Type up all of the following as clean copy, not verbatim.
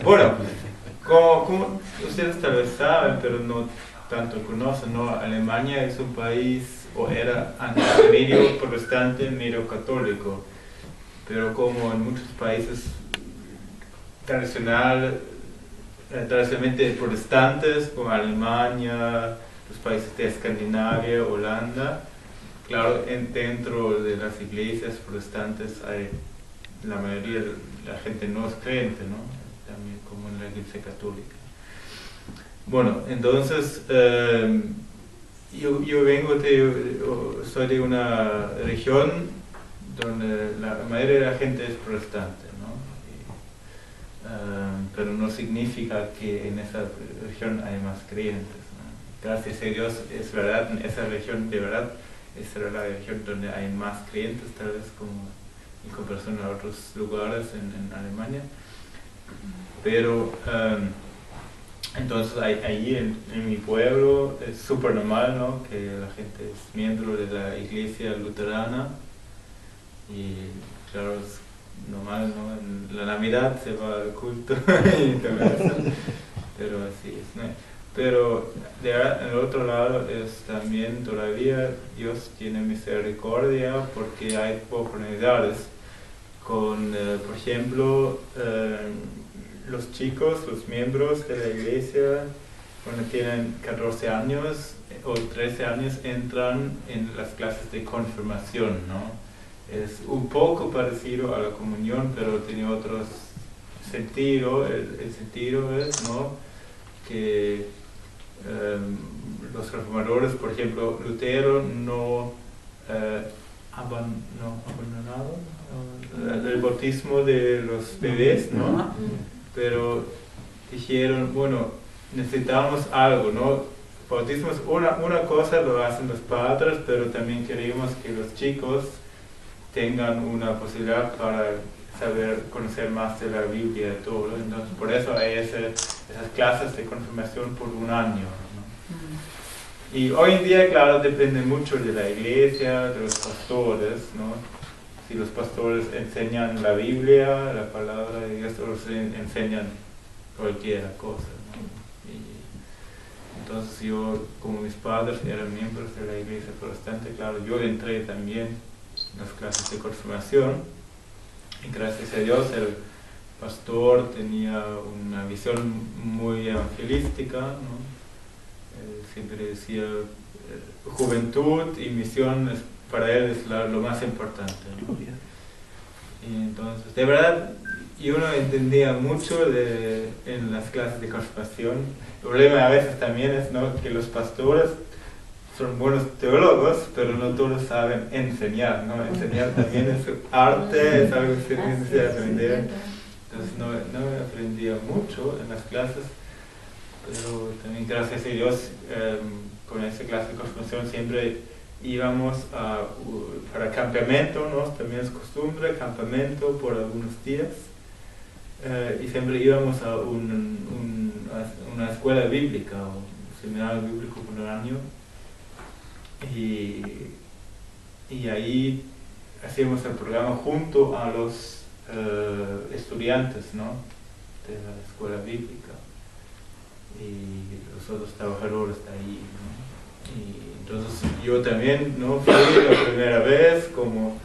Bueno, como ustedes tal vez saben, pero no tanto conocen, ¿no? Alemania es un país, o era antes medio protestante, medio católico, pero como en muchos países tradicionalmente protestantes, como Alemania, los países de Escandinavia, Holanda, claro, dentro de las iglesias protestantes hay la mayoría de la gente no es creyente, ¿no? También como en la iglesia católica. Bueno, entonces yo soy de una región donde la mayoría de la gente es protestante, ¿no? Pero no significa que en esa región hay más creyentes, ¿no? Gracias a Dios es verdad, en esa región de verdad es la región donde hay más creyentes, tal vez como en comparación a otros lugares en Alemania. Pero entonces allí en mi pueblo es súper normal, ¿no? Que la gente es miembro de la iglesia luterana y claro, es normal, ¿no? En la Navidad se va al culto y todo eso, pero así es, ¿no? Pero en el otro lado es también todavía Dios tiene misericordia porque hay oportunidades con, por ejemplo, los chicos, los miembros de la iglesia, cuando tienen 14 años o 13 años, entran en las clases de confirmación, ¿no? Es un poco parecido a la comunión, pero tiene otro sentido. El sentido es, ¿no? Que los reformadores, por ejemplo, Lutero no abandonaron el bautismo de los bebés, ¿no? Pero dijeron, bueno, necesitamos algo, ¿no? Bautismo es una cosa, lo hacen los padres, pero también queremos que los chicos tengan una posibilidad para saber, conocer más de la Biblia y todo. Entonces, por eso hay esas clases de confirmación por un año, ¿no? Y hoy en día, claro, depende mucho de la iglesia, de los pastores, ¿no? Si los pastores enseñan la Biblia, la palabra de Dios, o enseñan cualquier cosa, ¿no? Y entonces yo, como mis padres eran miembros de la iglesia protestante, claro, yo entré también en las clases de confirmación y gracias a Dios el pastor tenía una visión muy evangelística, ¿no? Siempre decía, juventud y misión para él es lo más importante, ¿no? Y entonces, de verdad, yo no entendía mucho en las clases de confirmación. El problema a veces también es, ¿no?, que los pastores son buenos teólogos, pero no todos saben enseñar, ¿no? Enseñar también es arte, es algo que se necesita aprender. Entonces no aprendía mucho en las clases, pero también gracias a Dios con esa clase de confirmación siempre íbamos para campamento, ¿no? También es costumbre, campamento por algunos días, y siempre íbamos a una escuela bíblica o un seminario bíblico por un año, y ahí hacíamos el programa junto a los estudiantes, ¿no?, de la escuela bíblica y los otros trabajadores de ahí, ¿no? Y entonces yo también, ¿no?, fui la primera vez como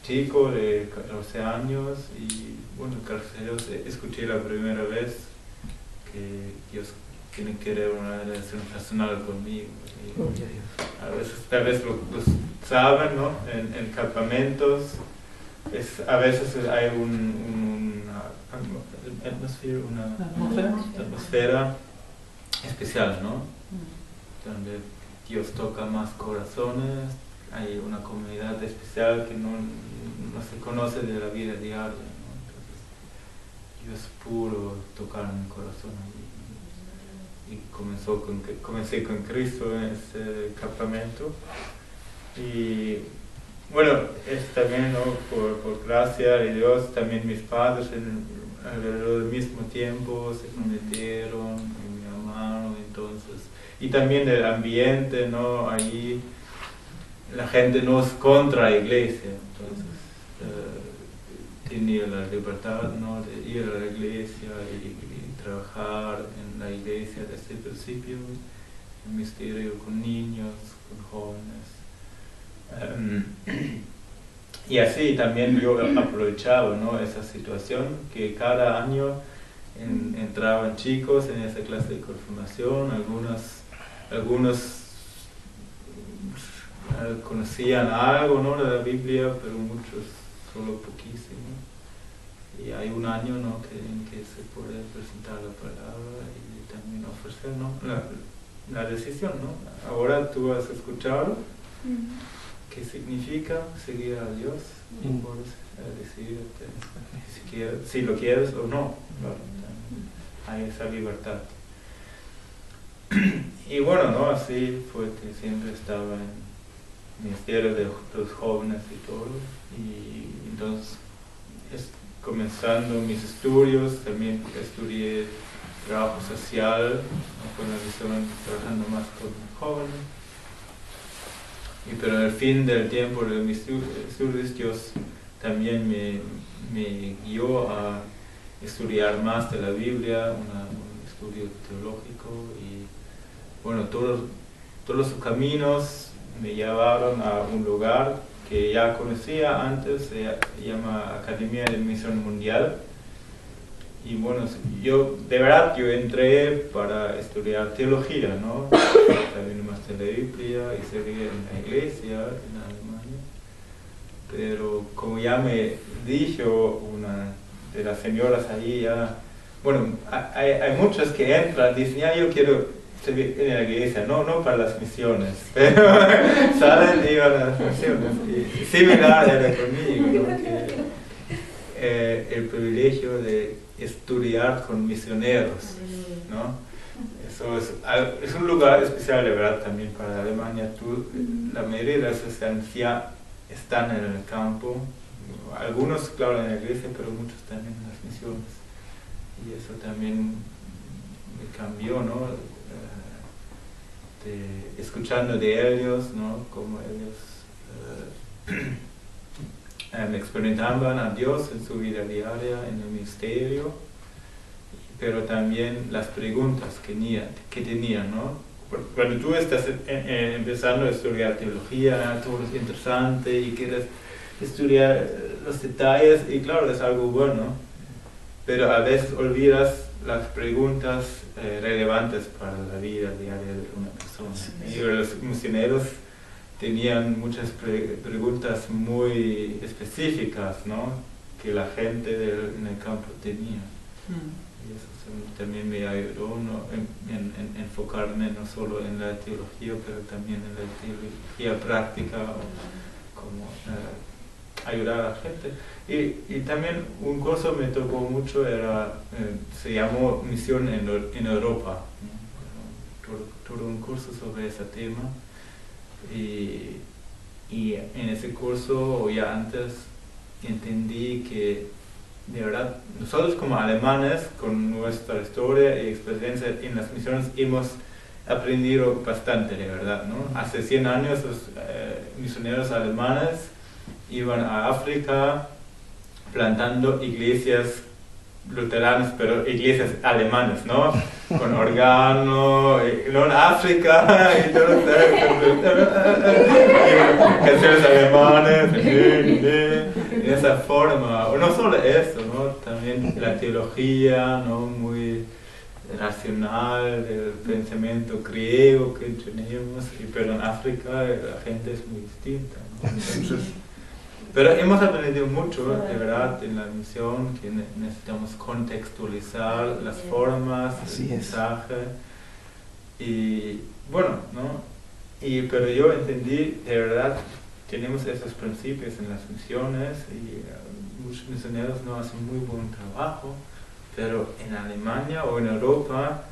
chico de 14 años y bueno, gracias a Dios escuché la primera vez que Dios tiene que querer una relación personal conmigo. Y a veces, tal vez lo saben, ¿no? En campamentos a veces hay una atmósfera especial, ¿no? Donde Dios toca más corazones, hay una comunidad especial que no se conoce de la vida diaria, ¿no? Entonces Dios pudo tocar mi corazón y comencé con Cristo en ese campamento. Y bueno, es también, ¿no?, por gracia de Dios, también mis padres alrededor del mismo tiempo se convirtieron, y mi hermano, entonces, y también el ambiente, ¿no? Allí la gente no es contra la iglesia, entonces tenía la libertad, ¿no?, de ir a la iglesia y trabajar en la iglesia desde el principio, el misterio con niños, con jóvenes. Y así también yo aprovechaba, ¿no?, esa situación que cada año entraban chicos en esa clase de confirmación, algunos conocían algo, ¿no?, de la Biblia, pero muchos solo poquísimo. Y hay un año, ¿no?, en que se puede presentar la palabra y también ofrecer, ¿no?, la decisión, ¿no? Ahora tú has escuchado qué significa seguir a Dios, y puedes decidirte si lo quieres o no. Hay esa libertad. Y bueno, ¿no?, así fue que siempre estaba en ministerio de los jóvenes y todo, y entonces comenzando mis estudios, también estudié trabajo social, ¿no?, con la visión trabajando más con jóvenes, pero al fin del tiempo de mis estudios Dios también me guió a estudiar más de la Biblia, un estudio teológico, y bueno, todos los caminos me llevaron a un lugar que ya conocía antes, se llama Academia de Misión Mundial. Y bueno, yo entré para estudiar teología, ¿no? También más de la Biblia y seguir en la iglesia en Alemania. Pero como ya me dijo una de las señoras ahí, bueno, hay muchas que entran, dicen, ya yo quiero servir en la iglesia, no para las misiones, pero salen y van a las misiones. Y similar era conmigo, ¿no?, que, el privilegio de estudiar con misioneros, ¿no? Eso es un lugar especial, de verdad, también para Alemania. La mayoría de las estancias están en el campo, algunos, claro, en la iglesia, pero muchos también en las misiones. Y eso también me cambió, ¿no? Escuchando de ellos, ¿no?, cómo ellos experimentaban a Dios en su vida diaria, en el misterio, pero también las preguntas que tenían, ¿no? Cuando tú estás empezando a estudiar teología, todo es interesante y quieres estudiar los detalles, y claro, es algo bueno, pero a veces olvidas las preguntas relevantes para la vida diaria de una persona. Y los misioneros tenían muchas preguntas muy específicas, ¿no?, que la gente en el campo tenía. Y eso también me ayudó, ¿no?, en enfocarme no solo en la teología, pero también en la teología práctica, como ayudar a la gente. Y también un curso me tocó mucho, se llamó Misión en Europa, ¿no?, todo un curso sobre ese tema. Y en ese curso, o ya antes, entendí que de verdad nosotros como alemanes, con nuestra historia y experiencia en las misiones, hemos aprendido bastante, de verdad, ¿no? Hace 100 años los misioneros alemanes iban a África plantando iglesias luteranas, pero iglesias alemanas, ¿no? Con órgano, no en África, y todo, canciones alemanes, de esa forma. O no solo eso, ¿no?, también la teología, ¿no?, muy racional, del pensamiento griego que tenemos, pero en África la gente es muy distinta, ¿no? Entonces, pero hemos aprendido mucho, de verdad, en la misión, que necesitamos contextualizar las formas, el mensaje. Y bueno, ¿no? Pero yo entendí, de verdad, tenemos esos principios en las misiones, y muchos misioneros no hacen muy buen trabajo, pero en Alemania o en Europa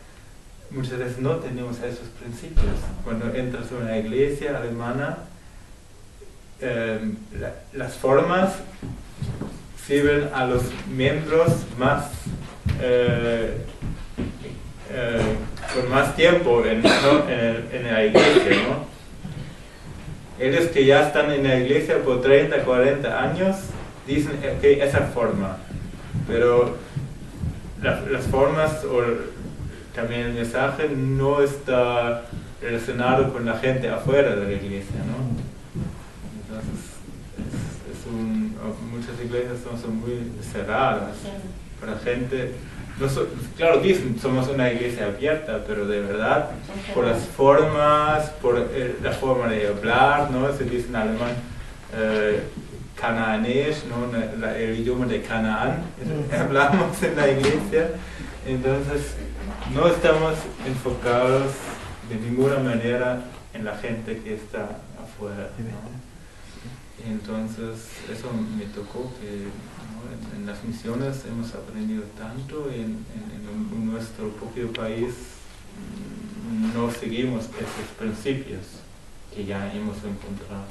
muchas veces no tenemos esos principios. Cuando entras en una iglesia alemana, las formas sirven a los miembros más con más tiempo en la iglesia, ¿no? Ellos que ya están en la iglesia por 30, 40 años dicen ok, esa forma, pero las formas o también el mensaje no está relacionado con la gente afuera de la iglesia, ¿no? Entonces, muchas iglesias son muy cerradas para gente. Claro, dicen somos una iglesia abierta, pero de verdad, por las formas, por la forma de hablar, ¿no? Se dice en alemán canaanés, ¿no? El idioma de Canaán, hablamos en la iglesia. Entonces, no estamos enfocados de ninguna manera en la gente que está afuera, ¿no? Entonces, eso me tocó que, ¿no? en las misiones hemos aprendido tanto, en nuestro propio país no seguimos esos principios que ya hemos encontrado.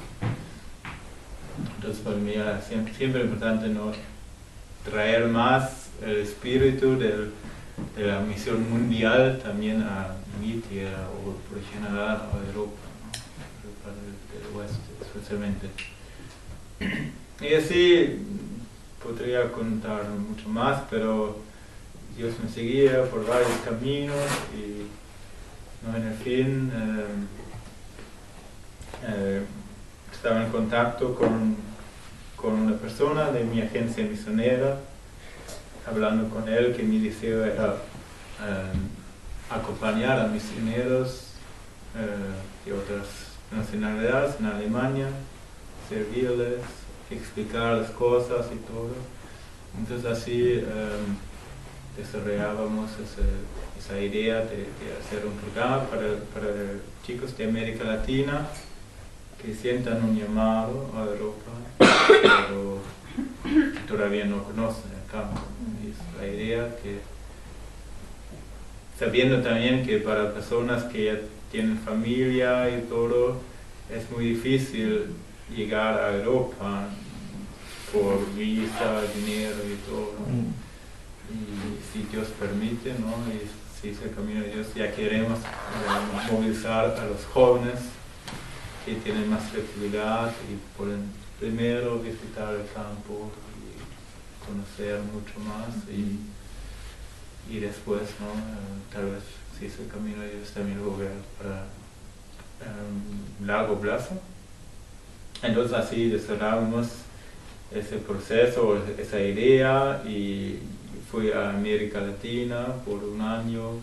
Entonces, para mí era siempre importante, ¿no? Traer más el espíritu de la misión mundial también a mi tierra o por general a Europa, ¿no? Europa del oeste especialmente. Y así podría contar mucho más, pero Dios me seguía por varios caminos y, ¿no? En el fin estaba en contacto con una persona de mi agencia misionera, hablando con él que mi deseo era acompañar a misioneros de otras nacionalidades en Alemania, servirles, explicar las cosas y todo. Entonces así desarrollábamos esa idea de hacer un programa para chicos de América Latina que sientan un llamado a Europa, pero que todavía no conocen el campo. Y es la idea que, sabiendo también que para personas que ya tienen familia y todo, es muy difícil llegar a Europa por visa, dinero y todo. Y si Dios permite, ¿no? Y si es el camino de Dios, ya queremos movilizar a los jóvenes que tienen más flexibilidad y pueden primero visitar el campo y conocer mucho más y después, ¿no? Tal vez si es el camino de Dios también lo ver para largo plazo. Entonces así desarrollamos ese proceso, esa idea, y fui a América Latina por un año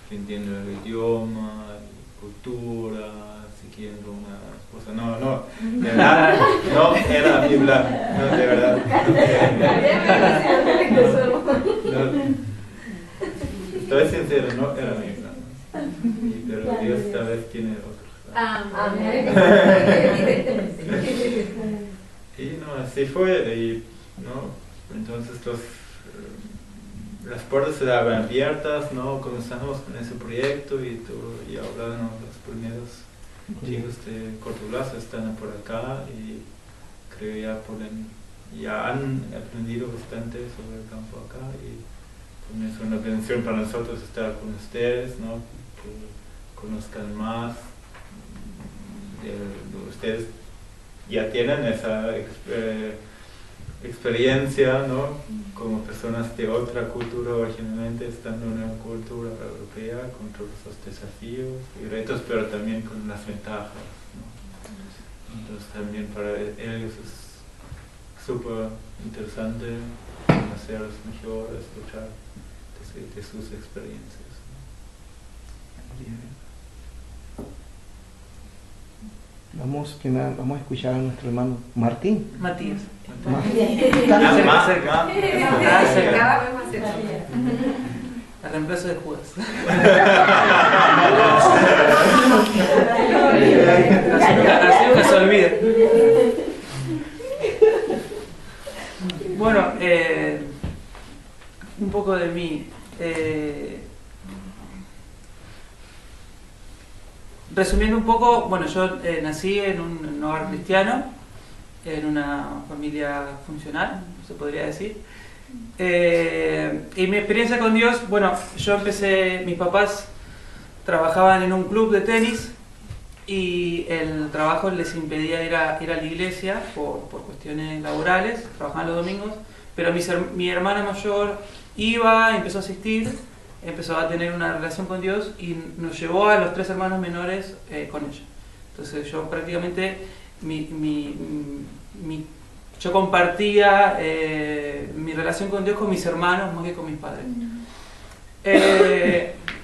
aprendiendo el idioma, cultura, siguiendo una cosa. No, de verdad, no era mi plan, no, de verdad. Estoy sincero, no era mi plan. Pero Dios tal vez tiene otro. Y no, así fue, y no, entonces las puertas se daban abiertas, ¿no? Comenzamos con ese proyecto y todo, y ahora, ¿no? Los primeros chicos de Cortoblazo están por acá y creo ya han aprendido bastante sobre el campo acá, y también es una bendición para nosotros estar con ustedes, ¿no? Que conozcan más. Ustedes ya tienen esa experiencia, ¿no? Como personas de otra cultura, originalmente estando en una cultura europea, con todos los desafíos y retos, pero también con las ventajas, ¿no? Entonces también para ellos es súper interesante conocerlos mejor, escuchar de sus experiencias. Vamos a escuchar a nuestro hermano Martín. Matías. El reemplazo de Judas. Así nunca se olvida. Bueno, un poco de mí. Resumiendo un poco, bueno, yo nací en un hogar cristiano, en una familia funcional, se podría decir. Y mi experiencia con Dios, bueno, yo empecé, mis papás trabajaban en un club de tenis y el trabajo les impedía ir a la iglesia por cuestiones laborales, trabajaban los domingos, pero mi hermana mayor iba, empezó a asistir, empezó a tener una relación con Dios y nos llevó a los 3 hermanos menores con ella. Entonces yo prácticamente, yo compartía mi relación con Dios con mis hermanos más que con mis padres.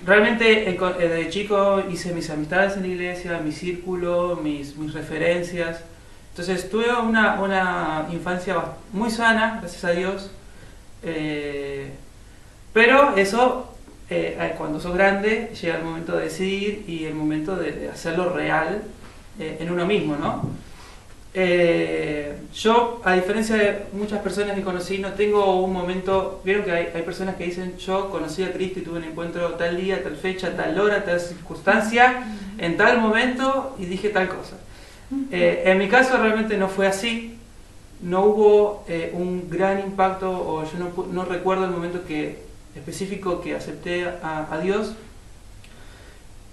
Realmente de chico hice mis amistades en la iglesia, mi círculo, mis referencias. Entonces tuve una infancia muy sana, gracias a Dios. Pero eso, cuando sos grande, llega el momento de decidir y el momento de hacerlo real en uno mismo, ¿no? Yo, a diferencia de muchas personas que conocí, no tengo un momento. Vieron que hay personas que dicen: yo conocí a Cristo y tuve un encuentro tal día, tal fecha, tal hora, tal circunstancia, en tal momento, y dije tal cosa. En mi caso realmente no fue así. No hubo un gran impacto, o yo no recuerdo el momento específico que acepté a Dios,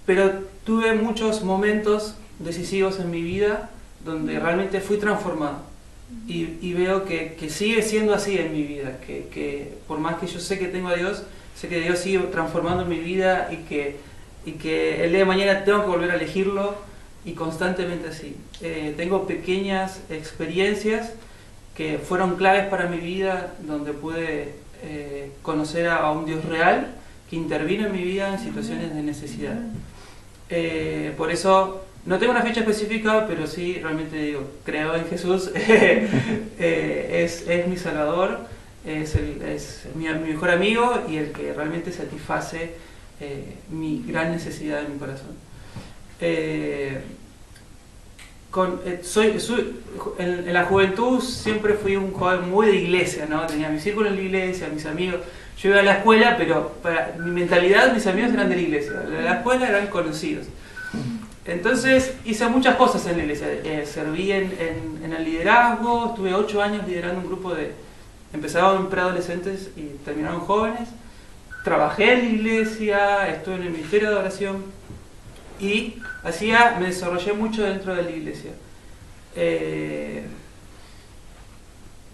pero tuve muchos momentos decisivos en mi vida donde realmente fui transformado y veo que sigue siendo así en mi vida, que por más que yo sé que tengo a Dios, sé que Dios sigue transformando mi vida y que el día de mañana tengo que volver a elegirlo, y constantemente así. Tengo pequeñas experiencias que fueron claves para mi vida, donde pude conocer a un Dios real que intervino en mi vida en situaciones de necesidad. Por eso no tengo una fecha específica, pero sí realmente digo, creo en Jesús, es mi Salvador, es mi mejor amigo y el que realmente satisface mi gran necesidad en mi corazón. En la juventud siempre fui un joven muy de iglesia, ¿no? Tenía mi círculo en la iglesia, mis amigos. Yo iba a la escuela, pero para mi mentalidad, mis amigos eran de la iglesia. En la escuela eran conocidos. Entonces hice muchas cosas en la iglesia. Serví en el liderazgo, estuve 8 años liderando un grupo empezaron preadolescentes y terminaron jóvenes. Trabajé en la iglesia, estuve en el ministerio de oración y me desarrollé mucho dentro de la iglesia.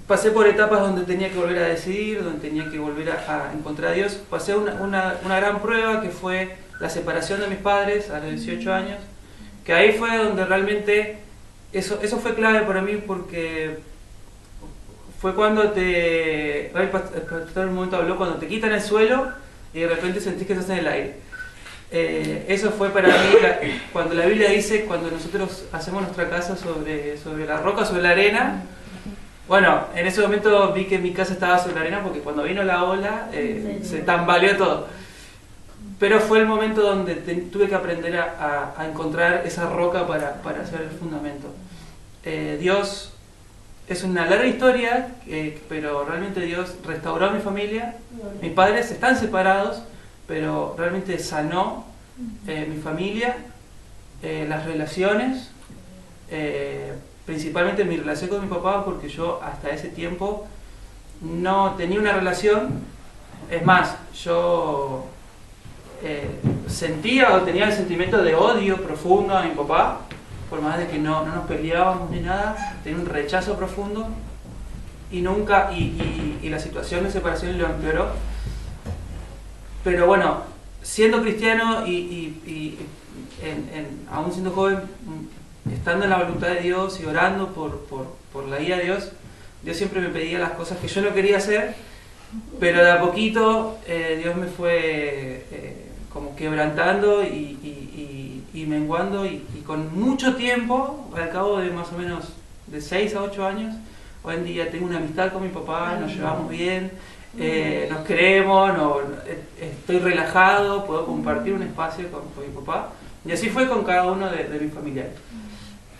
Pasé por etapas donde tenía que volver a decidir, donde tenía que volver a encontrar a Dios. Pasé una gran prueba que fue la separación de mis padres a los 18 años, que ahí fue donde realmente eso fue clave para mí, porque fue cuando el pastor en un momento habló, cuando te quitan el suelo y de repente sentís que estás en el aire. Eso fue para mí cuando la Biblia dice, cuando nosotros hacemos nuestra casa sobre la roca, sobre la arena. Bueno, en ese momento vi que mi casa estaba sobre la arena, porque cuando vino la ola se tambaleó todo. Pero fue el momento donde tuve que aprender a encontrar esa roca para hacer el fundamento. Dios es una larga historia, pero realmente Dios restauró a mi familia. Mis padres están separados, pero realmente sanó mi familia, las relaciones, principalmente mi relación con mi papá, porque yo hasta ese tiempo no tenía una relación. Es más, yo sentía o tenía el sentimiento de odio profundo a mi papá, por más de que no nos peleábamos ni nada, tenía un rechazo profundo y la situación de separación lo empeoró. Pero bueno, siendo cristiano y aún siendo joven, estando en la voluntad de Dios y orando por la guía de Dios, Dios siempre me pedía las cosas que yo no quería hacer, pero de a poquito Dios me fue como quebrantando y menguando, y con mucho tiempo, al cabo de más o menos de 6 a 8 años, hoy en día tengo una amistad con mi papá, nos llevamos bien, nos queremos, estoy relajado, puedo compartir un espacio con mi papá, y así fue con cada uno de mis familiares.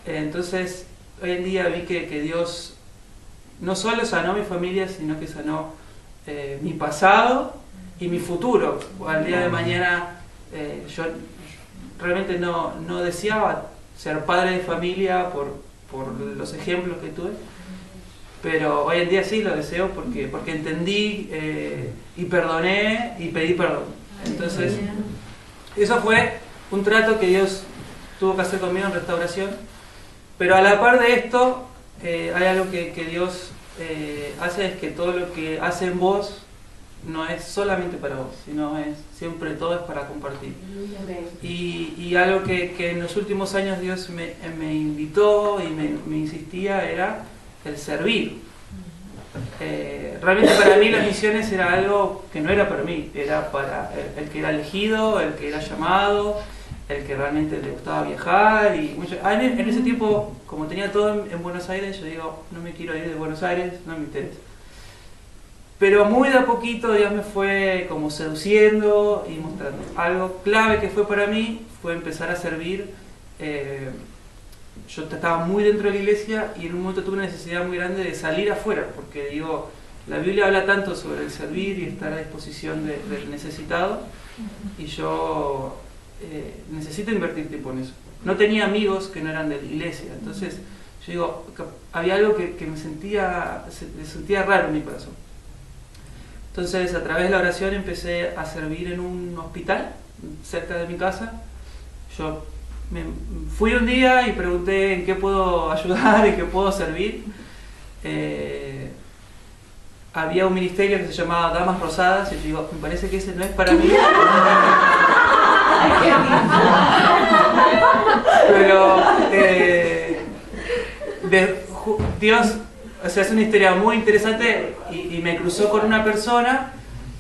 Entonces, hoy en día vi que Dios no solo sanó mi familia, sino que sanó mi pasado y mi futuro. Al día de mañana yo realmente no deseaba ser padre de familia por los ejemplos que tuve, pero hoy en día sí lo deseo porque entendí y perdoné y pedí perdón. Entonces, eso fue un trato que Dios tuvo que hacer conmigo en restauración. Pero a la par de esto, hay algo que Dios hace, es que todo lo que hace en vos no es solamente para vos, sino siempre todo es para compartir. Y algo que en los últimos años Dios me invitó y me insistía era el servir. Realmente para mí las misiones era algo que no era para mí, era para el que era elegido, el que era llamado, el que realmente le gustaba viajar. Y en ese tiempo, como tenía todo en Buenos Aires, yo digo, no me quiero ir de Buenos Aires, no me interesa. Pero muy de a poquito Dios me fue como seduciendo y mostrando. Algo clave que fue para mí fue empezar a servir. Yo estaba muy dentro de la iglesia y en un momento tuve una necesidad muy grande de salir afuera, porque digo, la Biblia habla tanto sobre el servir y estar a disposición del necesitado, y yo necesito invertir tiempo en eso. No tenía amigos que no eran de la iglesia, entonces yo digo, había algo que me sentía raro en mi corazón. Entonces, a través de la oración empecé a servir en un hospital cerca de mi casa. Yo me fui un día y pregunté en qué puedo ayudar, en qué puedo servir. Había un ministerio que se llamaba Damas Rosadas y yo digo, me parece que ese no es para mí. Pero Dios, o sea, es una historia muy interesante y me cruzó con una persona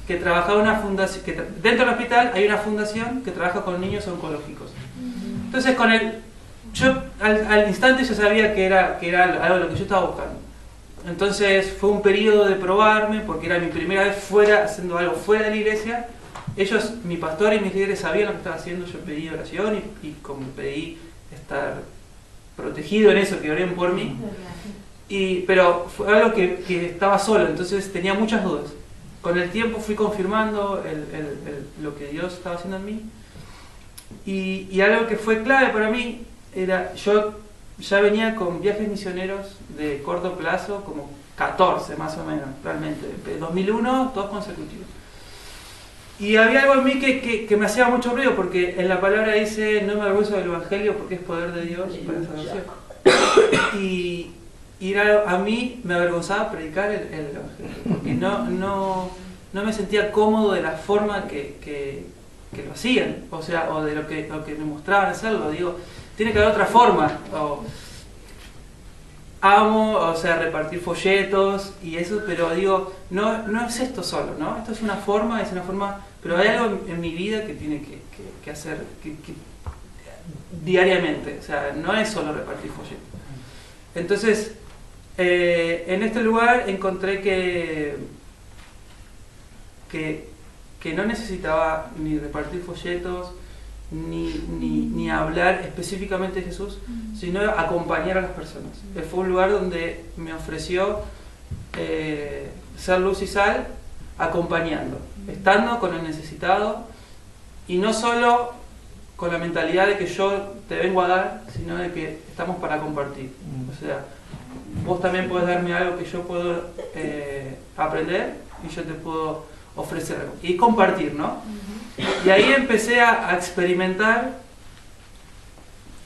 que trabajaba en una fundación, que dentro del hospital hay una fundación que trabaja con niños oncológicos. Entonces con él, yo al instante ya sabía que era algo de lo que yo estaba buscando. Entonces fue un periodo de probarme, porque era mi primera vez haciendo algo fuera de la iglesia. Ellos, mi pastor y mis líderes sabían lo que estaba haciendo, yo pedí oración y como pedí estar protegido en eso, que oren por mí. Pero fue algo que estaba solo, entonces tenía muchas dudas. Con el tiempo fui confirmando lo que Dios estaba haciendo en mí. Y algo que fue clave para mí era, yo ya venía con viajes misioneros de corto plazo, como 14 más o menos, realmente. De 2001, todos consecutivos. Y había algo en mí que me hacía mucho ruido, porque en la palabra dice, no me avergüenzo del Evangelio porque es poder de Dios para salvación. Y a mí me avergonzaba predicar el Evangelio, porque no me sentía cómodo de la forma que lo hacían, o sea, o de lo que me mostraban hacerlo. Digo, tiene que haber otra forma. Amo, o sea, repartir folletos y eso, pero digo, no es esto solo, ¿no? Esto es una forma, pero hay algo en mi vida que tiene que hacer diariamente, o sea, no es solo repartir folletos. Entonces, en este lugar encontré que no necesitaba ni repartir folletos, ni hablar específicamente de Jesús, sino acompañar a las personas. Fue un lugar donde me ofreció ser luz y sal, acompañando, estando con el necesitado, y no solo con la mentalidad de que yo te vengo a dar, sino de que estamos para compartir. O sea, vos también podés darme algo que yo puedo aprender y yo te puedo ofrecer algo. Y compartir, ¿no? Y ahí empecé a experimentar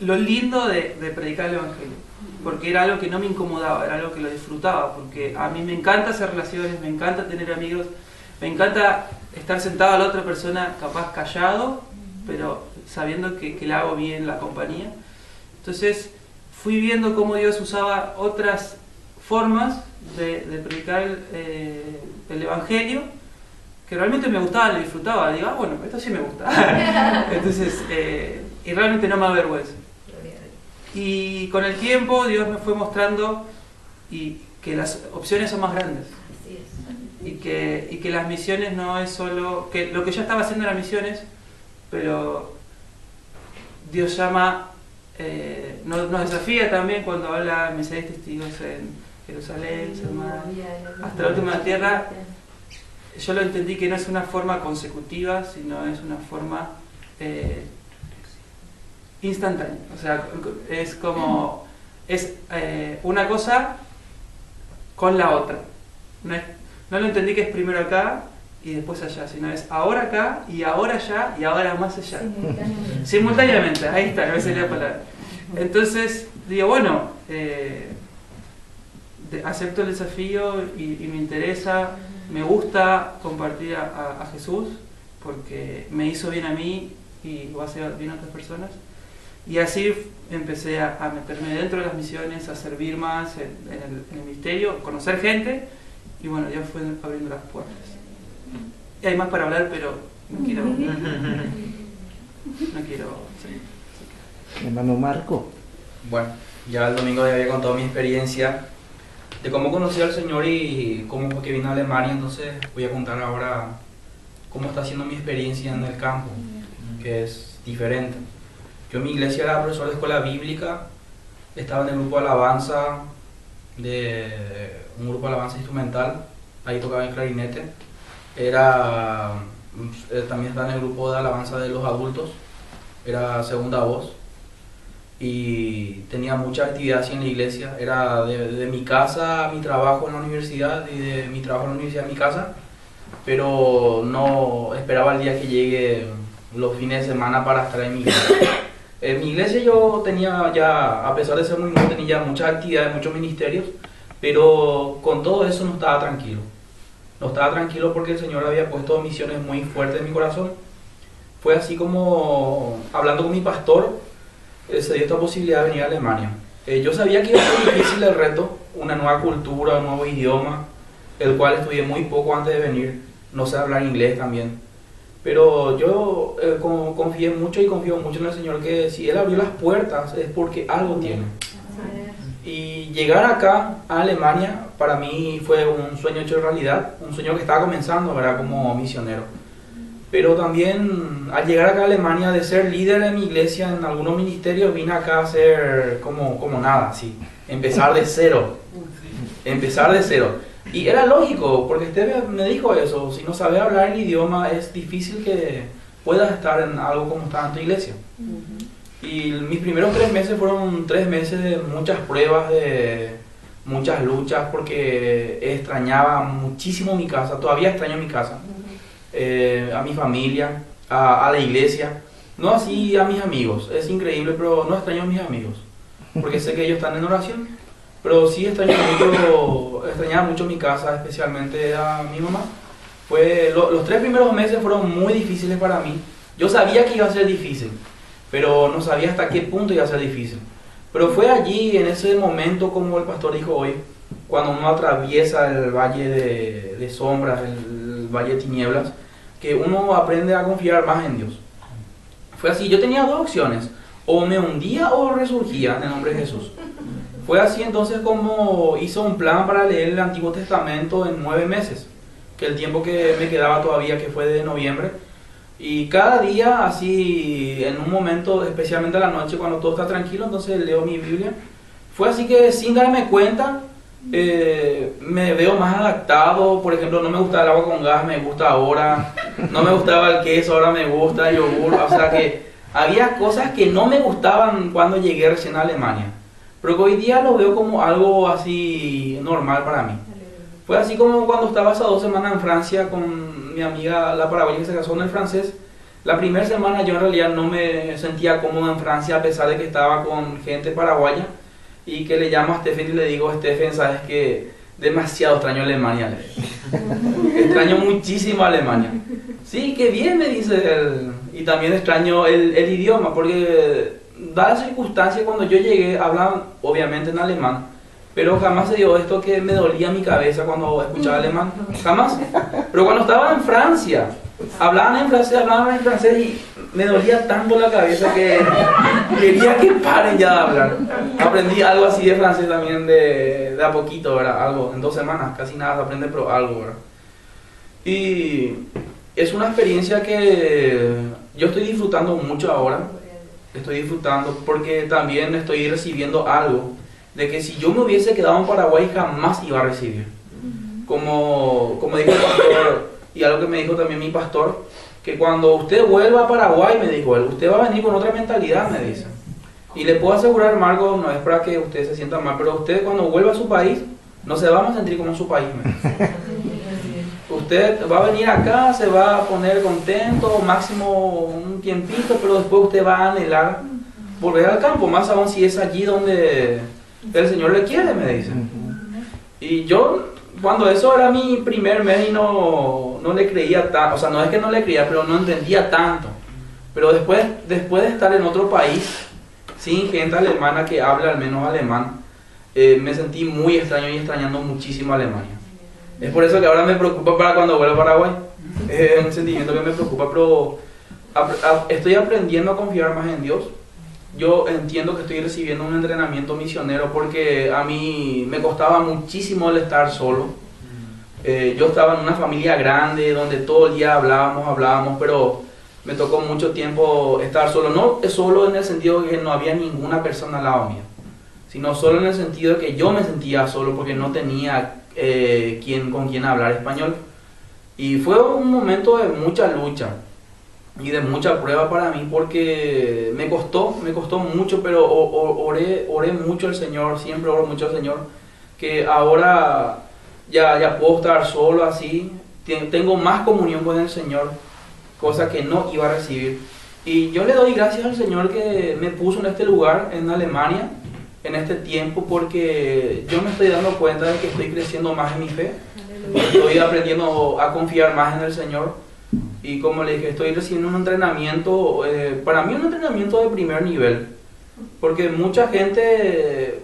lo lindo de predicar el Evangelio, porque era algo que no me incomodaba, era algo que lo disfrutaba, porque a mí me encanta hacer relaciones, me encanta tener amigos, me encanta estar sentado a la otra persona capaz callado, pero sabiendo que le hago bien la compañía. Entonces fui viendo cómo Dios usaba otras formas de predicar el Evangelio, que realmente me gustaba, lo disfrutaba. Digo, bueno, esto sí me gusta. Entonces, y realmente no me avergüenzo. Y con el tiempo Dios me fue mostrando que las opciones son más grandes. Y que las misiones no es solo... que lo que yo estaba haciendo eran misiones, pero Dios llama... nos desafía también cuando habla, me seréis testigos en Jerusalén, hasta la última tierra. Yo lo entendí que no es una forma consecutiva, sino es una forma instantánea. O sea, es como, es una cosa con la otra. No lo entendí que es primero acá y y después allá, sino es ahora acá y ahora allá y ahora más allá. Simultáneamente, ahí está, no me salía la palabra. Entonces, digo, bueno, acepto el desafío y me interesa, me gusta compartir a Jesús porque me hizo bien a mí y va a hacer bien a otras personas. Y así empecé a meterme dentro de las misiones, a servir más en el ministerio, conocer gente, y bueno, Dios fue abriendo las puertas. Y hay más para hablar, pero no quiero sí. Hermano Marco. Bueno, ya el domingo ya había contado mi experiencia de cómo conocí al Señor y cómo fue que vine a Alemania, entonces voy a contar ahora cómo está siendo mi experiencia en el campo, que es diferente. Yo en mi iglesia era profesor de escuela bíblica, estaba en el grupo de alabanza, un grupo de alabanza instrumental, ahí tocaba el clarinete. También estaba en el grupo de alabanza de los adultos, era segunda voz. Y tenía mucha actividad así en la iglesia, era de mi casa a mi trabajo en la universidad y de mi trabajo en la universidad a mi casa, pero no esperaba el día que llegue los fines de semana para estar en mi iglesia. En mi iglesia yo tenía ya, a pesar de ser muy nuevo, tenía muchas actividades, muchos ministerios, pero con todo eso no estaba tranquilo. No estaba tranquilo porque el Señor había puesto misiones muy fuertes en mi corazón. Fue así como, hablando con mi pastor, se dio esta posibilidad de venir a Alemania. Yo sabía que iba a ser difícil el reto, una nueva cultura, un nuevo idioma, el cual estudié muy poco antes de venir. No sé hablar inglés también. Pero yo confié mucho y confío mucho en el Señor, que si Él abrió las puertas es porque algo tiene. Y llegar acá a Alemania para mí fue un sueño hecho realidad, un sueño que estaba comenzando, ¿verdad?, como misionero. Pero también al llegar acá a Alemania, de ser líder en mi iglesia en algunos ministerios, vine acá a ser como nada, así, empezar de cero. Y era lógico, porque usted me dijo eso, si no sabes hablar el idioma es difícil que puedas estar en algo como está en tu iglesia. Y mis primeros 3 meses fueron 3 meses de muchas pruebas, de muchas luchas, porque extrañaba muchísimo mi casa, todavía extraño mi casa, a mi familia, a la iglesia, no así a mis amigos, es increíble, pero no extraño a mis amigos, porque sé que ellos están en oración. Pero sí extrañaba mucho mi casa, especialmente a mi mamá. Los 3 primeros meses fueron muy difíciles para mí. Yo sabía que iba a ser difícil, pero no sabía hasta qué punto iba a ser difícil. Pero fue allí, en ese momento, como el pastor dijo hoy, cuando uno atraviesa el valle de sombras, el valle de tinieblas, que uno aprende a confiar más en Dios. Fue así, yo tenía 2 opciones, o me hundía o resurgía en el nombre de Jesús. Fue así entonces como hice un plan para leer el Antiguo Testamento en 9 meses, que el tiempo que me quedaba todavía, que fue de noviembre. Y cada día, así, en un momento, especialmente a la noche, cuando todo está tranquilo, entonces leo mi Biblia. Fue así que sin darme cuenta, me veo más adaptado. Por ejemplo, no me gustaba el agua con gas, me gusta ahora. No me gustaba el queso, ahora me gusta el yogur. O sea que había cosas que no me gustaban cuando llegué recién a Alemania, pero que hoy día lo veo como algo así normal para mí. Fue así como cuando estaba esas 2 semanas en Francia con mi amiga, la paraguaya que se casó en el francés. La primera semana yo en realidad no me sentía cómodo en Francia, a pesar de que estaba con gente paraguaya, y que le llamo a Stephen y le digo: Stephen, sabes que demasiado extraño Alemania, extraño muchísimo Alemania. Sí, qué bien, me dice él. Y también extraño el idioma, porque dadas las circunstancias, cuando yo llegué hablaban obviamente en alemán, pero jamás se dio esto que me dolía mi cabeza cuando escuchaba alemán, jamás. Pero cuando estaba en Francia, hablaban en francés y me dolía tanto la cabeza que quería que paren ya de hablar. Aprendí algo así de francés también de a poquito, ¿verdad? Algo, en 2 semanas, casi nada se aprende, pero algo, ¿verdad? Y es una experiencia que yo estoy disfrutando mucho ahora. Estoy disfrutando porque también estoy recibiendo algo de que si yo me hubiese quedado en Paraguay jamás iba a recibir. Como dijo el pastor, y algo que me dijo también mi pastor, que cuando usted vuelva a Paraguay, me dijo él, usted va a venir con otra mentalidad, me dice. Y le puedo asegurar, Marco, no es para que usted se sienta mal, pero usted cuando vuelva a su país, no se va a sentir como en su país. usted va a venir acá, se va a poner contento, máximo un tiempito, pero después usted va a anhelar volver al campo, más aún si es allí donde el Señor le quiere, me dice. Y yo, cuando eso era mi primer mes y no le creía tanto, o sea, no es que no le creía, pero no entendía tanto. Pero después de estar en otro país, sin gente alemana que hable al menos alemán, me sentí muy extraño y extrañando muchísimo a Alemania. Es por eso que ahora me preocupa para cuando vuelva a Paraguay. Es un sentimiento que me preocupa, pero estoy aprendiendo a confiar más en Dios. Yo entiendo que estoy recibiendo un entrenamiento misionero porque a mí me costaba muchísimo el estar solo. Yo estaba en una familia grande donde todo el día hablábamos, pero me tocó mucho tiempo estar solo. No solo en el sentido de que no había ninguna persona al lado mío, sino solo en el sentido de que yo me sentía solo porque no tenía con quien hablar español. Y fue un momento de mucha lucha y de mucha prueba para mí porque me costó mucho, pero oré mucho al Señor, siempre oro mucho al Señor, que ahora ya puedo estar solo así, tengo más comunión con el Señor, cosa que no iba a recibir. Y yo le doy gracias al Señor que me puso en este lugar, en Alemania, en este tiempo, porque yo me estoy dando cuenta de que estoy creciendo más en mi fe, estoy aprendiendo a confiar más en el Señor. Y como le dije, estoy recibiendo un entrenamiento, para mí un entrenamiento de primer nivel, porque mucha gente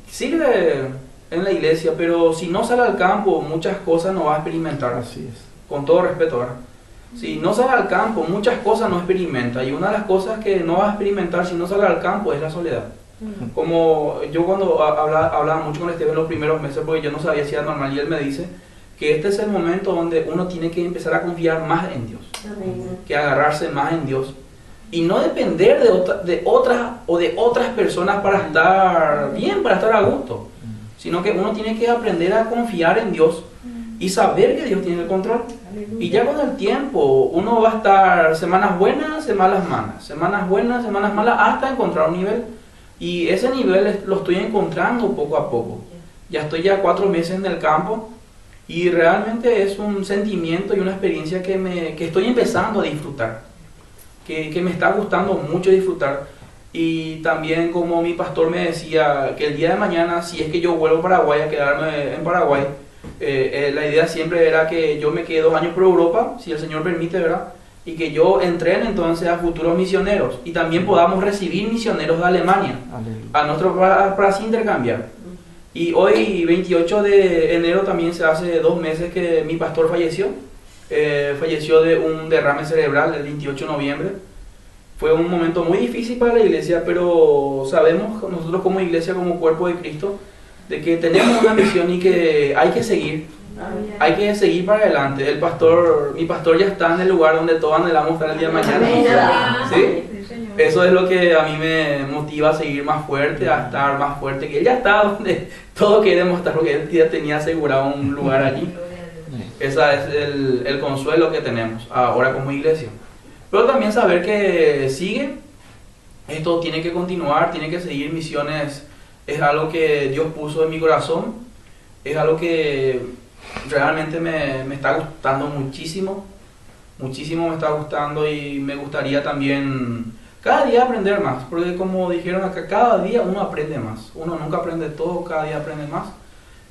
sirve en la iglesia, pero si no sale al campo, muchas cosas no va a experimentar. Así es. Con todo respeto, ¿verdad? Si no sale al campo, muchas cosas no experimenta, y una de las cosas que no va a experimentar si no sale al campo es la soledad. Como yo cuando hablaba mucho con Esteban en los primeros meses, porque yo no sabía si era normal, y él me dice que este es el momento donde uno tiene que empezar a confiar más en Dios, que agarrarse más en Dios y no depender de otras personas para estar bien, para estar a gusto, sino que uno tiene que aprender a confiar en Dios y saber que Dios tiene el control. Y ya con el tiempo uno va a estar semanas buenas, semanas malas, semanas buenas, semanas malas, hasta encontrar un nivel. Y ese nivel lo estoy encontrando poco a poco. Ya estoy 4 meses en el campo y realmente es un sentimiento y una experiencia que estoy empezando a disfrutar, que me está gustando mucho disfrutar. Y también, como mi pastor me decía, que el día de mañana, si es que yo vuelvo a Paraguay, a quedarme en Paraguay, la idea siempre era que yo me quede 2 años por Europa, si el Señor permite, ¿verdad? Y que yo entrene entonces a futuros misioneros y también podamos recibir misioneros de Alemania a nosotros para así intercambiar. Y hoy, 28 de enero, también se hace 2 meses que mi pastor falleció. Falleció de un derrame cerebral el 28 de noviembre. Fue un momento muy difícil para la iglesia, pero sabemos nosotros como iglesia, como cuerpo de Cristo, de que tenemos una misión y que hay que seguir. Hay que seguir para adelante. Mi pastor ya está en el lugar donde todos anhelamos estar el día de mañana. ¿Sí? Eso es lo que a mí me motiva a seguir más fuerte, a estar más fuerte, que él ya está donde todos queremos estar, porque él ya tenía asegurado un lugar allí. Ese es el consuelo que tenemos ahora como iglesia. Pero también saber que sigue, esto tiene que continuar, tiene que seguir misiones. Es algo que Dios puso en mi corazón, es algo que realmente me está gustando muchísimo me está gustando, y me gustaría también cada día aprender más, porque como dijeron acá, cada día uno aprende más, uno nunca aprende todo, cada día aprende más.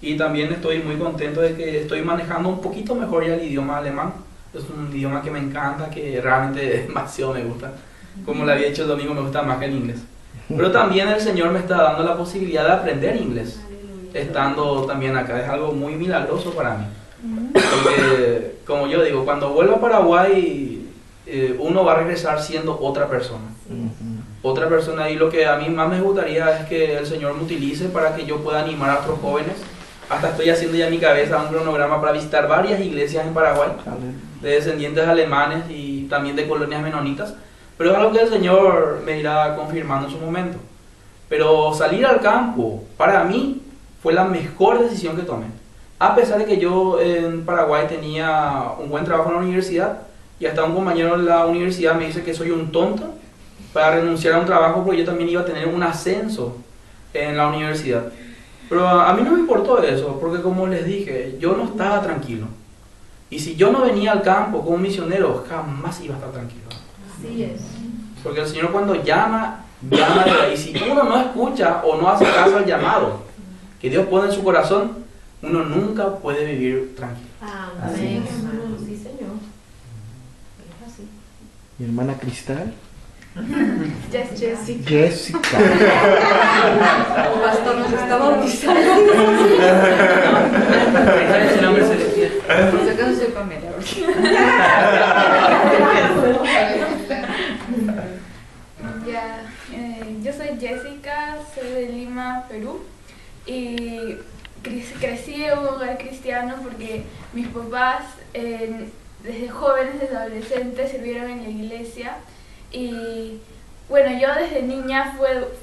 Y también estoy muy contento de que estoy manejando un poquito mejor ya el idioma alemán. Es un idioma que me encanta, que realmente demasiado me gusta. Como le había dicho el domingo, me gusta más que el inglés. Pero también el Señor me está dando la posibilidad de aprender inglés, estando también acá. Es algo muy milagroso para mí. Porque, como yo digo, cuando vuelva a Paraguay, uno va a regresar siendo otra persona. Otra persona, y lo que a mí más me gustaría es que el Señor me utilice para que yo pueda animar a otros jóvenes. Hasta estoy haciendo ya en mi cabeza un cronograma para visitar varias iglesias en Paraguay, de descendientes alemanes y también de colonias menonitas. Pero es algo que el Señor me irá confirmando en su momento. Pero salir al campo, para mí, fue la mejor decisión que tomé. A pesar de que yo en Paraguay tenía un buen trabajo en la universidad, y hasta un compañero de la universidad me dice que soy un tonto para renunciar a un trabajo, porque yo también iba a tener un ascenso en la universidad. Pero a mí no me importó eso, porque como les dije, yo no estaba tranquilo. Y si yo no venía al campo como misionero, jamás iba a estar tranquilo. Así es. Porque el Señor cuando llama, llama de ahí. Si uno no escucha o no hace caso al llamado que Dios pone en su corazón, uno nunca puede vivir tranquilo. Amén, hermano. Sí, Señor. Es así. Mi hermana Cristal. Jessica. Jessica. El pastor nos está bautizando. Ese es el nombre celestial. Por si acaso soy Pamela. Ya, yo soy Jessica, soy de Lima, Perú, y crecí en un hogar cristiano porque mis papás desde jóvenes, desde adolescentes, sirvieron en la iglesia. Y bueno, yo desde niña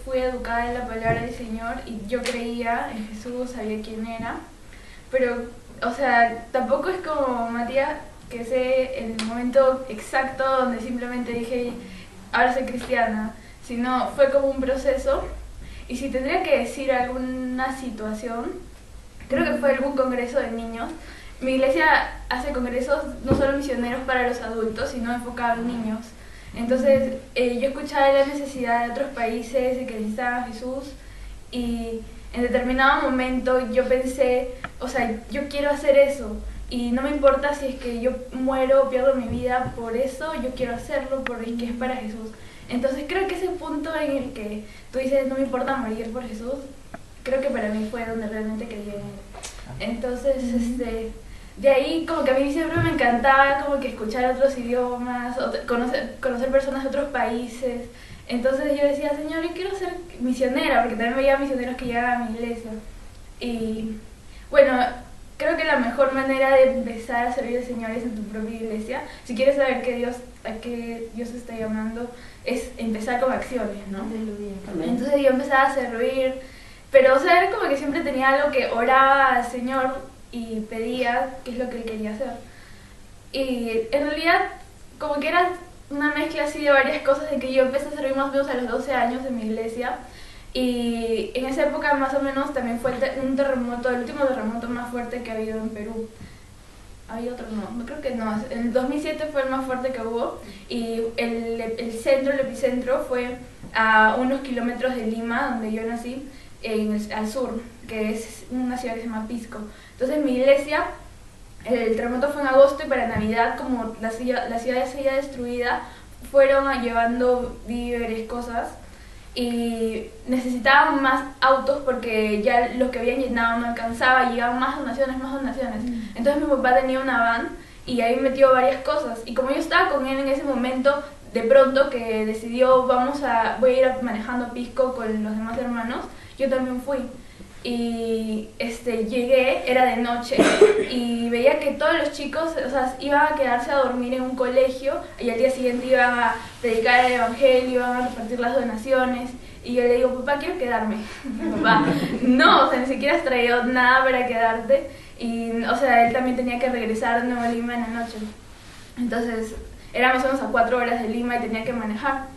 fui educada en la palabra del Señor y yo creía en Jesús, sabía quién era. Pero, o sea, tampoco es como Matías, que sé el momento exacto donde simplemente dije, ahora soy cristiana, sino fue como un proceso. Y si tendría que decir alguna situación, creo que fue algún congreso de niños. Mi iglesia hace congresos no solo misioneros para los adultos, sino enfocados en niños. Entonces yo escuchaba la necesidad de otros países de que necesitaban a Jesús, y en determinado momento yo pensé, o sea, yo quiero hacer eso y no me importa si es que yo muero o pierdo mi vida por eso, yo quiero hacerlo porque es para Jesús. Entonces creo que ese punto en el que tú dices no me importa morir por Jesús, creo que para mí fue donde realmente creí en él. Entonces de ahí como que a mí siempre me encantaba como que escuchar otros idiomas, conocer personas de otros países. Entonces yo decía, Señor, yo quiero ser misionera, porque también veía misioneros que llegaban a mi iglesia. Y bueno, creo que la mejor manera de empezar a servir al Señor es en tu propia iglesia. Si quieres saber a qué Dios está llamando, es empezar con acciones, ¿no? Entonces yo empezaba a servir, pero o sea, era como que siempre tenía algo que oraba al Señor y pedía qué es lo que él quería hacer. Y en realidad como que era una mezcla así de varias cosas, de que yo empecé a servir más o menos a los 12 años en mi iglesia, y en esa época más o menos también fue un terremoto, el último terremoto más fuerte que ha habido en Perú. ¿Había otro? No, creo que no. En el 2007 fue el más fuerte que hubo, y el epicentro fue a unos kilómetros de Lima, donde yo nací, al sur, que es una ciudad que se llama Pisco. Entonces mi iglesia, el terremoto fue en agosto, y para Navidad, como la ciudad ya seguía destruida, fueron llevando víveres, cosas, y necesitaban más autos porque ya los que habían llenado no alcanzaba, llegaban más donaciones. Entonces mi papá tenía una van y ahí metió varias cosas, y como yo estaba con él en ese momento, de pronto que decidió voy a ir manejando a Pisco con los demás hermanos, yo también fui. Y llegué, era de noche, y veía que todos los chicos, o sea, iban a quedarse a dormir en un colegio, y al día siguiente iban a predicar el evangelio, iban a repartir las donaciones. Y yo le digo, papá, quiero quedarme. Papá, no, o sea, ni siquiera has traído nada para quedarte. Y, o sea, él también tenía que regresar de Nueva Lima en la noche. Entonces, era más o menos a 4 horas de Lima y tenía que manejar.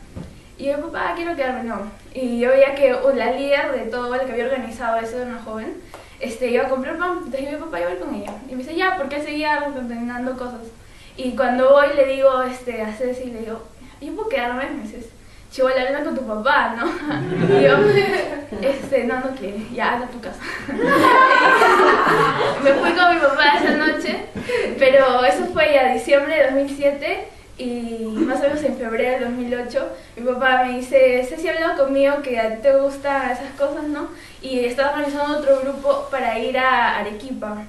Y yo, papá, quiero quedarme, no. Y yo veía que la líder de todo, la que había organizado eso, era una joven, iba a comprar pan. Entonces yo, papá, yo voy con ella. Y me dice, ya, porque él seguía ordenando cosas. Y cuando voy, le digo a Ceci, le digo, ¿yo puedo quedarme? Me dices, chivola, habla con tu papá, ¿no? Y yo, no quiere, ya, anda a tu casa. Me fui con mi papá esa noche, pero eso fue ya diciembre de 2007. Y más o menos en febrero del 2008, mi papá me dice, Ceci ha hablado conmigo que a ti te gustan esas cosas, ¿no? Y estaba organizando otro grupo para ir a Arequipa.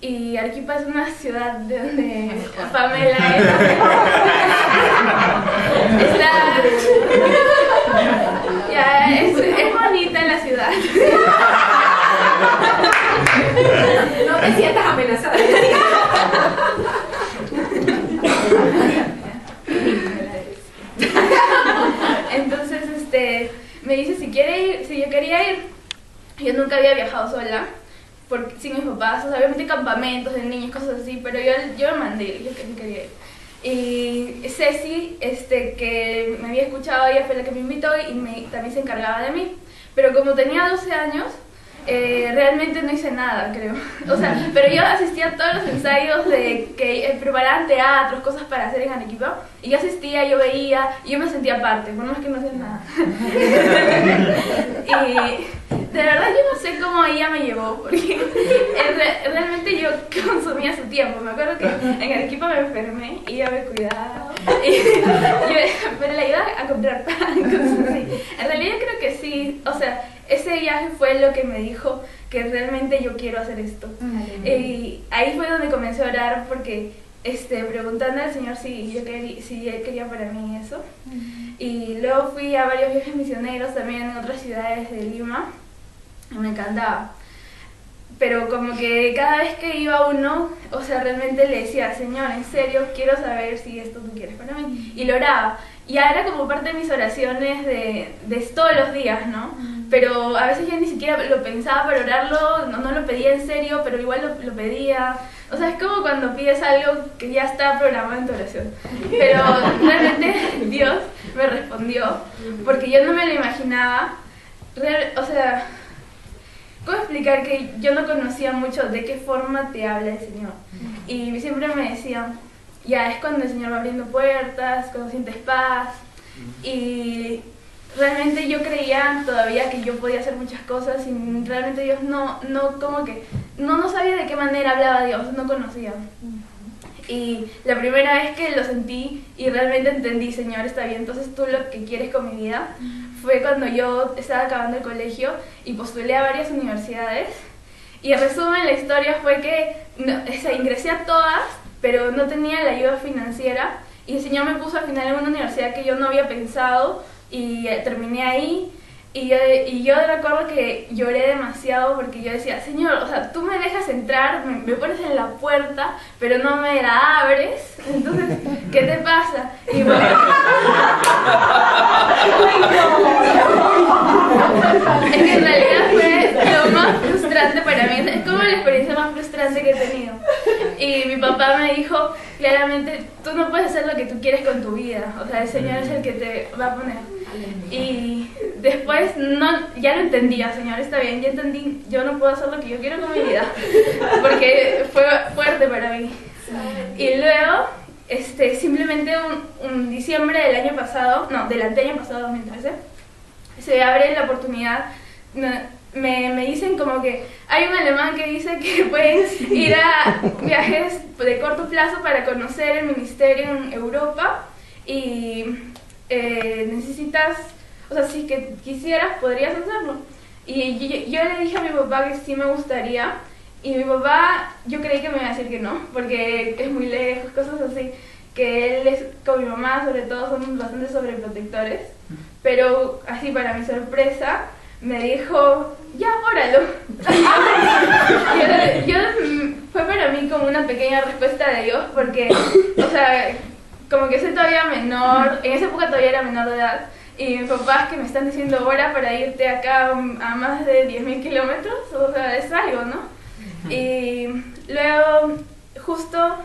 Y Arequipa es una ciudad de donde Pamela es bonita la ciudad. No te sientas amenazada. Entonces me dice si yo quería ir. Yo nunca había viajado sola sin mis papás, o sea, obviamente campamentos de niños, cosas así, pero yo me mandé, yo quería ir. Y Ceci, que me había escuchado, ella fue la que me invitó y también se encargaba de mí. Pero como tenía 12 años, realmente no hice nada, creo. O sea, pero yo asistía a todos los ensayos de que preparaban teatros, cosas para hacer en Arequipa, y yo asistía, yo veía, y yo me sentía parte, por más que no hacía nada. Y de verdad yo no sé cómo ella me llevó, porque realmente yo consumía su tiempo. Me acuerdo que en Arequipa me enfermé y ella me cuidaba, pero le ayudaba a comprar pan, cosas así. En realidad yo creo que sí, o sea, ese viaje fue lo que me dijo que realmente yo quiero hacer esto. Y ahí fue donde comencé a orar, porque preguntando al Señor si Él quería para mí eso. Y luego fui a varios viajes misioneros también en otras ciudades de Lima. Y me encantaba. Pero como que cada vez que iba a uno, o sea, realmente le decía, Señor, en serio, quiero saber si esto tú quieres para mí. Y lo oraba. Ya era como parte de mis oraciones de todos los días, ¿no? Pero a veces yo ni siquiera lo pensaba para orarlo, no lo pedía en serio, pero igual lo pedía. O sea, es como cuando pides algo que ya está programado en tu oración. Pero realmente Dios me respondió, porque yo no me lo imaginaba. O sea, ¿cómo explicar que yo no conocía mucho de qué forma te habla el Señor? Y siempre me decían, ya es cuando el Señor va abriendo puertas, cuando sientes paz. Y realmente yo creía todavía que yo podía hacer muchas cosas y realmente Dios no sabía de qué manera hablaba Dios, no conocía. Y la primera vez que lo sentí y realmente entendí, Señor, está bien, entonces tú lo que quieres con mi vida, fue cuando yo estaba acabando el colegio y postulé a varias universidades. Y en resumen, la historia fue que ingresé a todas, pero no tenía la ayuda financiera. Y el Señor me puso al final en una universidad que yo no había pensado y terminé ahí. Y yo recuerdo que lloré demasiado porque yo decía, Señor, o sea, tú me dejas entrar, me pones en la puerta, pero no me la abres. Entonces, ¿qué te pasa? Y bueno, es que en realidad fue lo más frustrante para mí. Es como la experiencia más frustrante que he tenido. Y mi papá me dijo, claramente, tú no puedes hacer lo que tú quieres con tu vida. O sea, el Señor es el que te va a poner. Y después ya lo entendía, Señor, está bien, ya entendí, yo no puedo hacer lo que yo quiero con mi vida, porque fue fuerte para mí. Y luego, simplemente un diciembre del año pasado, del anteaño pasado, 2013, se abre la oportunidad. Me dicen como que hay un alemán que dice que puedes ir a viajes de corto plazo para conocer el ministerio en Europa y necesitas, o sea, si que quisieras podrías hacerlo. Y yo le dije a mi papá que sí me gustaría, y mi papá, yo creí que me iba a decir que no, porque es muy lejos, cosas así, que él es, con mi mamá sobre todo, son bastante sobreprotectores, pero así para mi sorpresa me dijo, ya, óralo. Fue para mí como una pequeña respuesta de Dios, porque, o sea, como que soy todavía menor, en esa época todavía era menor de edad, y mis papás que me están diciendo hora para irte acá a más de 10.000 kilómetros, o sea, es algo, ¿no? Y luego, justo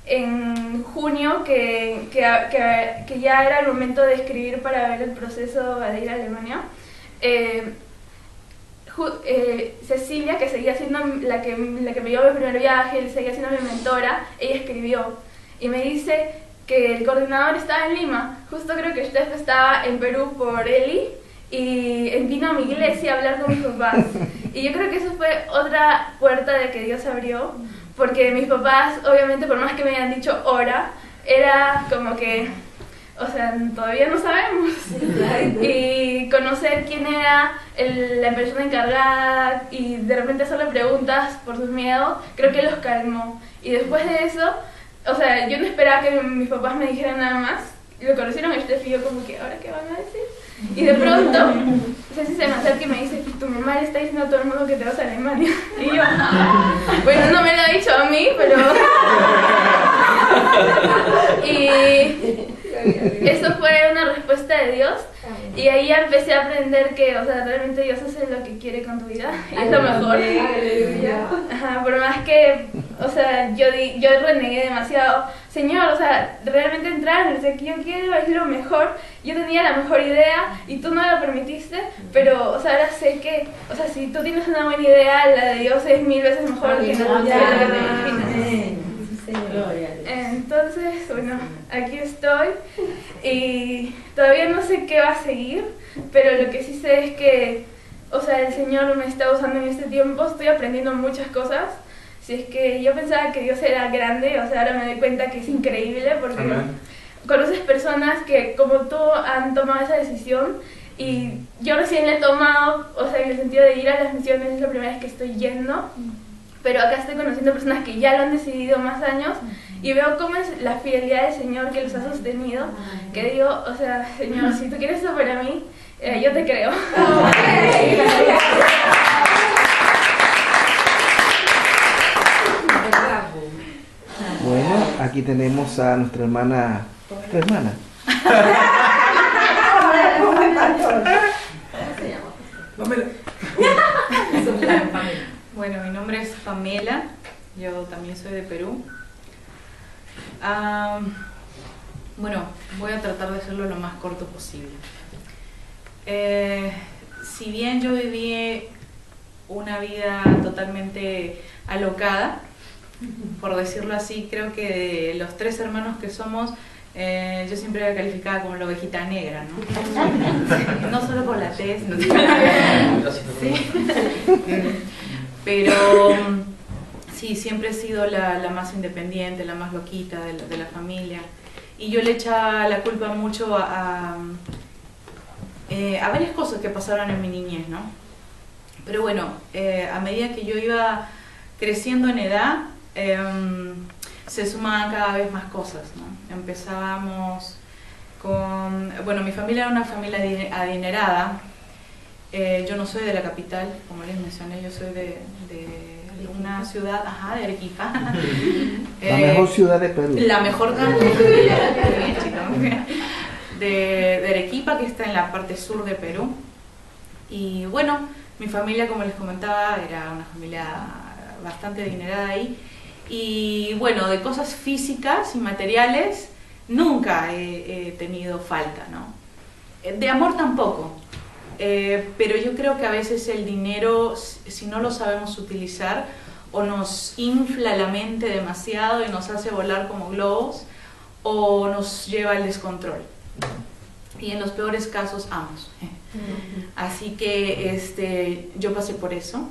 en junio, que ya era el momento de escribir para ver el proceso de ir a Alemania, Cecilia, que seguía siendo la que me llevó mi primer viaje, seguía siendo mi mentora, ella escribió y me dice que el coordinador estaba en Lima. Justo creo que Steph estaba en Perú por Eli y vino a mi iglesia a hablar con mis papás. Y yo creo que eso fue otra puerta de que Dios abrió, porque mis papás, obviamente, por más que me hayan dicho hora, era como que, o sea, todavía no sabemos. Y conocer quién era la persona encargada y de repente hacerle preguntas por sus miedos, creo que los calmó. Y después de eso, o sea, yo no esperaba que mis papás me dijeran nada más. Lo conocieron a Steph y yo como que, ¿ahora qué van a decir? Y de pronto, Ceci se me acerca y me dice, tu mamá le está diciendo a todo el mundo que te vas a Alemania. Y yo, bueno, no me lo ha dicho a mí, pero... Y eso fue una respuesta de Dios. Y ahí ya empecé a aprender que, o sea, realmente Dios hace lo que quiere con tu vida. Y es lo mejor. Ajá, por más que, o sea, yo renegué demasiado. Señor, o sea, realmente entrar, o sea, que yo quiero es lo mejor. Yo tenía la mejor idea y tú no lo permitiste, pero, o sea, ahora sé que, o sea, si tú tienes una buena idea, la de Dios es 1000 veces mejor que no la que te imaginas. Entonces, bueno, aquí estoy y todavía no sé qué va a seguir, pero lo que sí sé es que, o sea, el Señor me está usando en este tiempo, estoy aprendiendo muchas cosas. Si es que yo pensaba que Dios era grande, o sea, ahora me doy cuenta que es increíble porque conoces personas que como tú han tomado esa decisión y yo recién la he tomado, o sea, en el sentido de ir a las misiones, es la primera vez que estoy yendo. Pero acá estoy conociendo personas que ya lo han decidido más años y veo cómo es la fidelidad del Señor que los ha sostenido, que digo, o sea, Señor, si tú quieres eso para mí, yo te creo. Bueno, aquí tenemos a nuestra hermana. ¿Tu hermana? Bueno, mi nombre es Pamela, yo también soy de Perú. Bueno, voy a tratar de hacerlo lo más corto posible. Si bien yo viví una vida totalmente alocada, por decirlo así, creo que de los 3 hermanos que somos, yo siempre era calificada como la ovejita negra, ¿no? No solo por la tez, no. Sí. Pero sí, siempre he sido la más independiente, la más loquita de la familia. Y yo le echaba la culpa mucho a varias cosas que pasaron en mi niñez, ¿no? Pero bueno, a medida que yo iba creciendo en edad, se sumaban cada vez más cosas, ¿no? Empezábamos con... Bueno, mi familia era una familia adinerada. Yo no soy de la capital, como les mencioné, yo soy de una ciudad, de Arequipa. La mejor ciudad de Perú. La mejor de Arequipa, que está en la parte sur de Perú. Y bueno, mi familia, como les comentaba, era una familia bastante adinerada ahí. Y bueno, de cosas físicas y materiales nunca he tenido falta, ¿no? De amor tampoco. Pero yo creo que a veces el dinero, si no lo sabemos utilizar, o nos infla la mente demasiado y nos hace volar como globos, o nos lleva al descontrol. Y en los peores casos, ambos. Así que yo pasé por eso.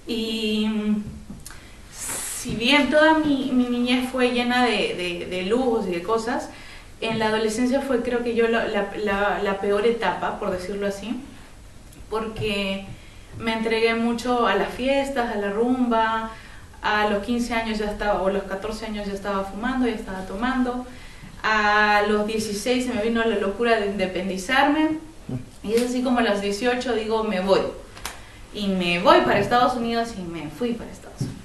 Y si bien toda mi niñez fue llena de lujos y de cosas, en la adolescencia fue, creo que yo, la peor etapa, por decirlo así, porque me entregué mucho a las fiestas, a la rumba. A los 15 años ya estaba, o a los 14 años ya estaba fumando, ya estaba tomando. A los 16 se me vino la locura de independizarme, y es así como a los 18 digo, me voy. Y me voy para Estados Unidos, y me fui para Estados Unidos.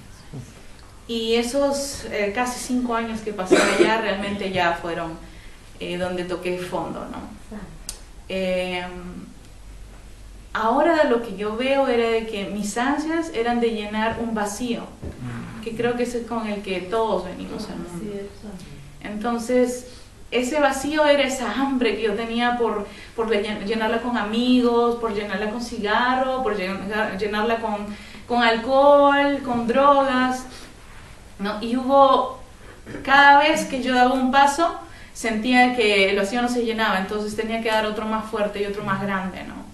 Y esos casi 5 años que pasé allá realmente ya fueron donde toqué fondo, ¿no? Ahora lo que yo veo era de que mis ansias eran de llenar un vacío, que creo que es con el que todos venimos al mundo. Entonces, ese vacío era esa hambre que yo tenía por llenarla con amigos, por llenarla con cigarro, por llenarla con alcohol, con drogas, ¿no? Y cada vez que yo daba un paso, sentía que el vacío no se llenaba, entonces tenía que dar otro más fuerte y otro más grande, ¿no?